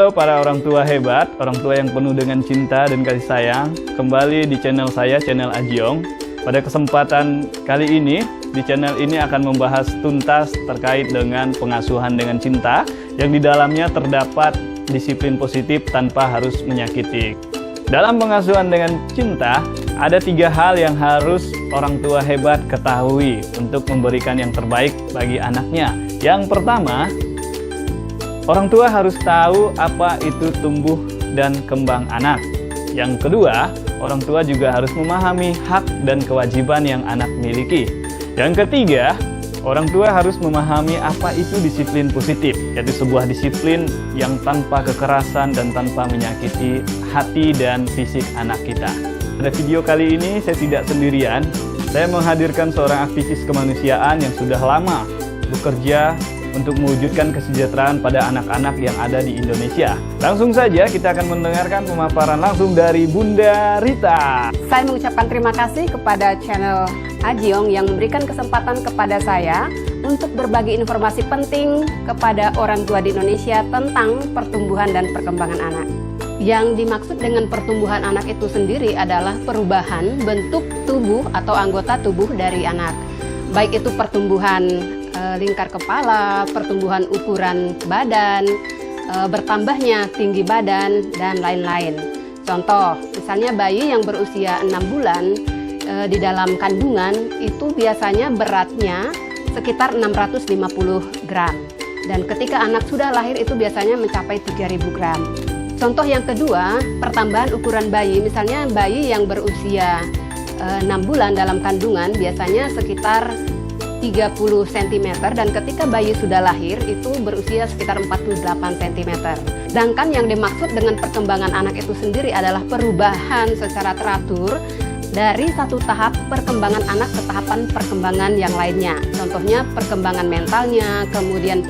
Halo para orang tua hebat, orang tua yang penuh dengan cinta dan kasih sayang. Kembali di channel saya, channel Ajiong. Pada kesempatan kali ini, di channel ini akan membahas tuntas terkait dengan pengasuhan dengan cinta, yang di dalamnya terdapat disiplin positif tanpa harus menyakiti. Dalam pengasuhan dengan cinta, ada 3 hal yang harus orang tua hebat ketahui untuk memberikan yang terbaik bagi anaknya. Yang pertama, orang tua harus tahu apa itu tumbuh dan kembang anak. Yang kedua, orang tua juga harus memahami hak dan kewajiban yang anak miliki. Yang ketiga, orang tua harus memahami apa itu disiplin positif, yaitu sebuah disiplin yang tanpa kekerasan dan tanpa menyakiti hati dan fisik anak kita. Pada video kali ini saya tidak sendirian, saya menghadirkan seorang aktivis kemanusiaan yang sudah lama bekerja untuk mewujudkan kesejahteraan pada anak-anak yang ada di Indonesia. Langsung saja kita akan mendengarkan pemaparan langsung dari Bunda Rita. Saya mengucapkan terima kasih kepada channel Ajiong yang memberikan kesempatan kepada saya untuk berbagi informasi penting kepada orang tua di Indonesia tentang pertumbuhan dan perkembangan anak. Yang dimaksud dengan pertumbuhan anak itu sendiri adalah perubahan bentuk tubuh atau anggota tubuh dari anak. Baik itu pertumbuhan lingkar kepala, pertumbuhan ukuran badan, bertambahnya tinggi badan, dan lain-lain. Contoh, misalnya bayi yang berusia 6 bulan di dalam kandungan itu biasanya beratnya sekitar 650 gram. Dan ketika anak sudah lahir itu biasanya mencapai 3000 gram. Contoh yang kedua, pertambahan ukuran bayi. Misalnya bayi yang berusia 6 bulan dalam kandungan biasanya sekitar 30 cm dan ketika bayi sudah lahir itu berusia sekitar 48 cm. Sedangkan yang dimaksud dengan perkembangan anak itu sendiri adalah perubahan secara teratur dari satu tahap perkembangan anak ke tahapan perkembangan yang lainnya. Contohnya perkembangan mentalnya, kemudian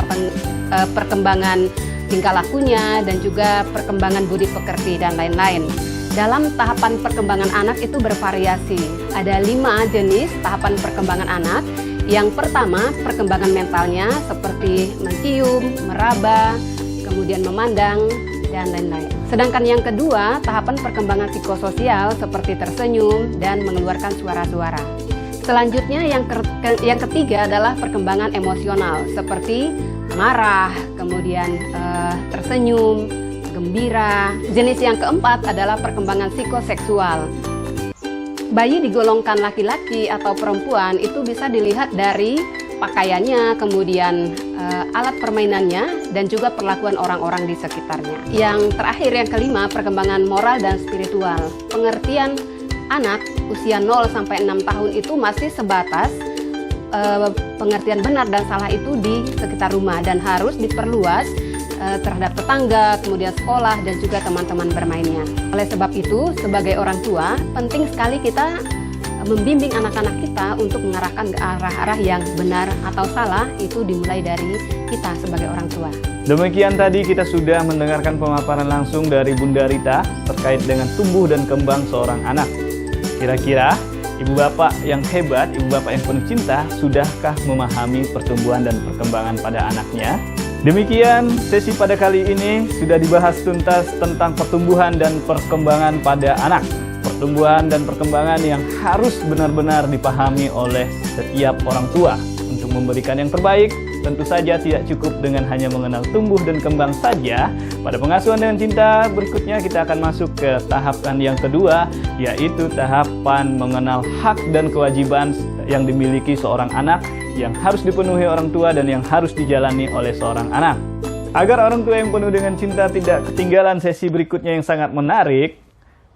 perkembangan tingkah lakunya, dan juga perkembangan budi pekerti dan lain-lain. Dalam tahapan perkembangan anak itu bervariasi. Ada 5 jenis tahapan perkembangan anak. Yang pertama, perkembangan mentalnya seperti mencium, meraba, kemudian memandang, dan lain-lain. Sedangkan yang kedua, tahapan perkembangan psikososial seperti tersenyum dan mengeluarkan suara-suara. Selanjutnya yang ketiga adalah perkembangan emosional seperti marah, kemudian tersenyum, gembira. Jenis yang keempat adalah perkembangan psikoseksual. Bayi digolongkan laki-laki atau perempuan itu bisa dilihat dari pakaiannya, kemudian alat permainannya, dan juga perlakuan orang-orang di sekitarnya. Yang terakhir, yang kelima, perkembangan moral dan spiritual. Pengertian anak usia 0 sampai 6 tahun itu masih sebatas pengertian benar dan salah itu di sekitar rumah dan harus diperluas terhadap tetangga, kemudian sekolah, dan juga teman-teman bermainnya. Oleh sebab itu, sebagai orang tua, penting sekali kita membimbing anak-anak kita untuk mengarahkan ke arah-arah yang benar atau salah, itu dimulai dari kita sebagai orang tua. Demikian tadi kita sudah mendengarkan pemaparan langsung dari Bunda Rita terkait dengan tumbuh dan kembang seorang anak. Kira-kira ibu bapak yang hebat, ibu bapak yang penuh cinta, sudahkah memahami pertumbuhan dan perkembangan pada anaknya? Demikian sesi pada kali ini, sudah dibahas tuntas tentang pertumbuhan dan perkembangan pada anak. Pertumbuhan dan perkembangan yang harus benar-benar dipahami oleh setiap orang tua. Untuk memberikan yang terbaik, tentu saja tidak cukup dengan hanya mengenal tumbuh dan kembang saja. Pada pengasuhan dengan cinta, berikutnya kita akan masuk ke tahapan yang kedua, yaitu tahapan mengenal hak dan kewajiban yang dimiliki seorang anak, yang harus dipenuhi orang tua dan yang harus dijalani oleh seorang anak. Agar orang tua yang penuh dengan cinta tidak ketinggalan sesi berikutnya yang sangat menarik,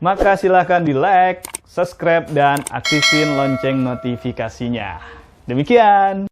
maka silahkan di like, subscribe, dan aktifin lonceng notifikasinya. Demikian.